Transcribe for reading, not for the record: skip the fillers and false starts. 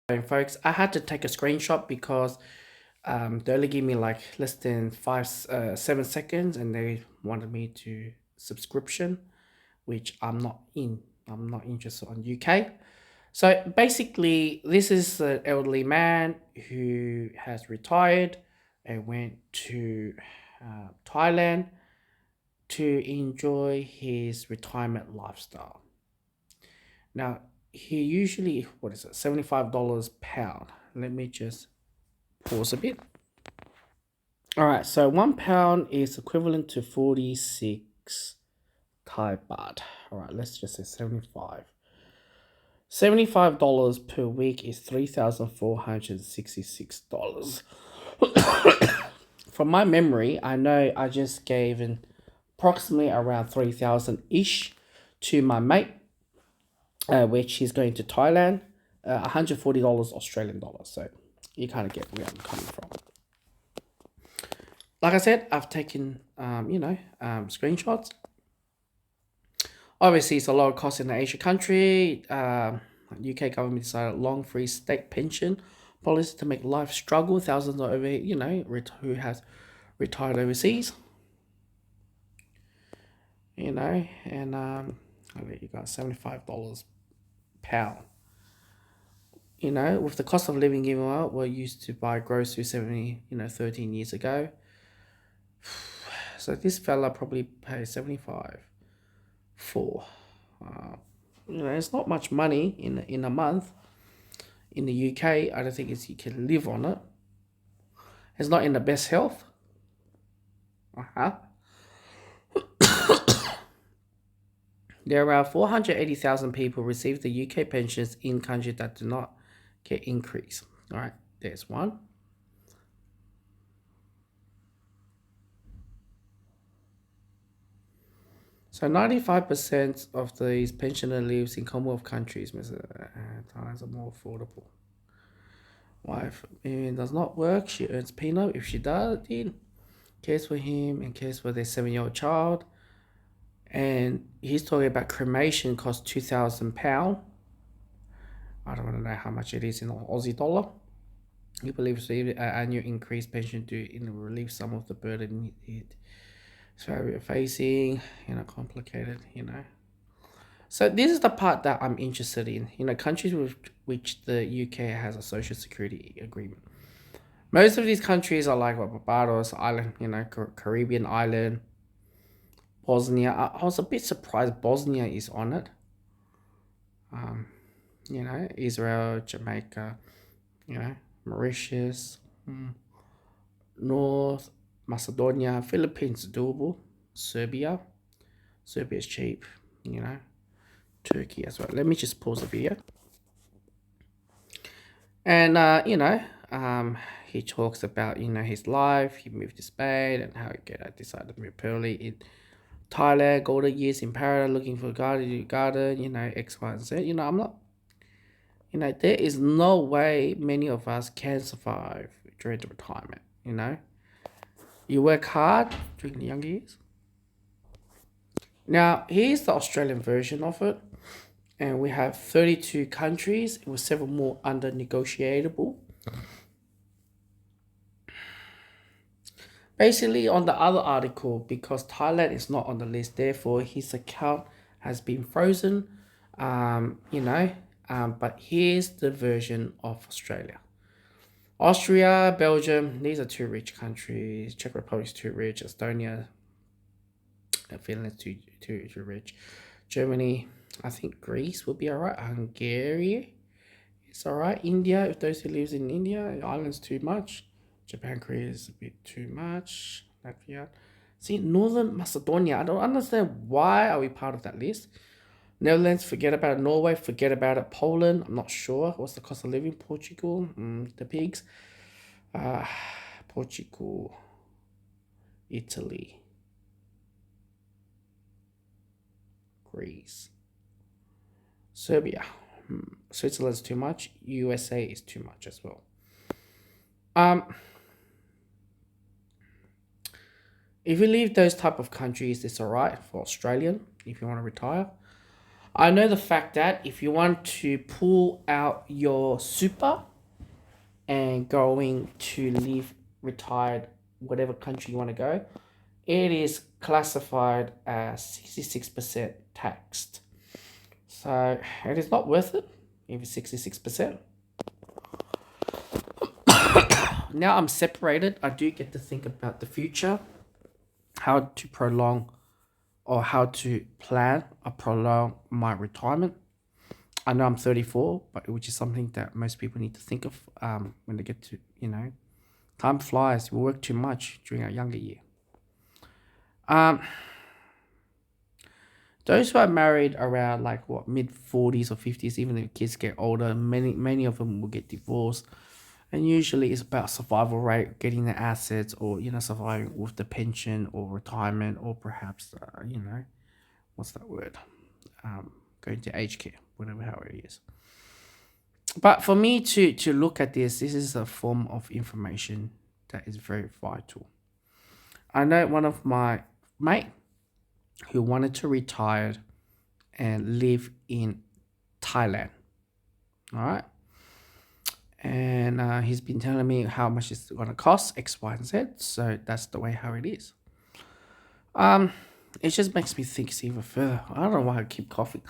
And folks, I had to take a screenshot because they only give me like less than 7 seconds, and they wanted me to subscription, which I'm not in. I'm not interested on UK. So basically, this is an elderly man who has retired and went to Thailand to enjoy his retirement lifestyle. Now, he usually, what is it, $75 pound. Let me just pause a bit. All right, so £1 is equivalent to 46 Thai baht. All right, let's just say 75. $75 per week is $3,466. From my memory, I know I just gave approximately around 3,000 ish to my mate, which he's going to Thailand, $140 Australian dollars. So you kind of get where I'm coming from. Like I said, I've taken, screenshots. Obviously, it's a lower cost in the Asia country. UK government decided long free state pension policy to make life struggle. Thousands of over, who has retired overseas. And I'll let you guys $75 pound. With the cost of living given out, we're used to buy groceries 13 years ago. So this fella probably pays 75 for. It's not much money in a month. In the UK, I don't think you can live on it. It's not in the best health. There are 480,000 people receive the UK pensions in countries that do not get increase. All right, there's one. So 95% of these pensioner lives in Commonwealth countries. Thailand's are more affordable. Wife does not work. She earns peanut. If she does, cares for him and cares for their 7-year-old child. And he's talking about cremation costs £2,000. I don't want to know how much it is in Aussie dollar. He believes the annual increased pension to relieve some of the burden we're facing. Complicated. So this is the part that I'm interested in. Countries with which the UK has a social security agreement. Most of these countries are like Barbados Island, Caribbean island, Bosnia. I was a bit surprised Bosnia is on it. Israel, Jamaica, Mauritius, North Macedonia, Philippines doable, Serbia. Serbia's cheap, Turkey as well. Let me just pause the video. And he talks about his life. He moved to Spain and how he decided to move early in Thailand, golden years in Paris, looking for garden, X, Y, and Z. I'm not. There is no way many of us can survive during the retirement. You work hard during the younger years. Now, here's the Australian version of it. And we have 32 countries with several more under negotiable. Basically, on the other article, because Thailand is not on the list, therefore his account has been frozen. But here's the version of Australia. Austria, Belgium, these are two rich countries. Czech Republic is too rich. Estonia, Finland is too rich. Germany, I think Greece will be alright. Hungary, it's alright. India, if those who lives in India, islands too much. Japan, Korea is a bit too much. Latvia. See, Northern Macedonia, I don't understand why are we part of that list. Netherlands, forget about it. Norway, forget about it. Poland, I'm not sure. What's the cost of living? Portugal, the pigs. Portugal, Italy, Greece, Serbia. Switzerland's too much. USA is too much as well. If you leave those type of countries, it's alright for Australian if you want to retire. I know the fact that if you want to pull out your super and going to live retired, whatever country you want to go, it is classified as 66% taxed. So it is not worth it if it's 66%. Now I'm separated, I do get to think about the future, how to prolong or how to plan or prolong my retirement. I know I'm 34, but which is something that most people need to think of when they get to, time flies. We work too much during our younger year. Um, those who are married around like what mid 40s or 50s, even if kids get older, many of them will get divorced, and usually it's about survival rate, getting the assets, or surviving with the pension or retirement, or perhaps what's that word? Going to aged care, whatever how it is. But for me to look at this is a form of information that is very vital. I know one of my mate who wanted to retire and live in Thailand. All right. And he's been telling me how much it's going to cost, X, Y, and Z. So that's the way how it is. It just makes me think even further. I don't know why I keep coughing.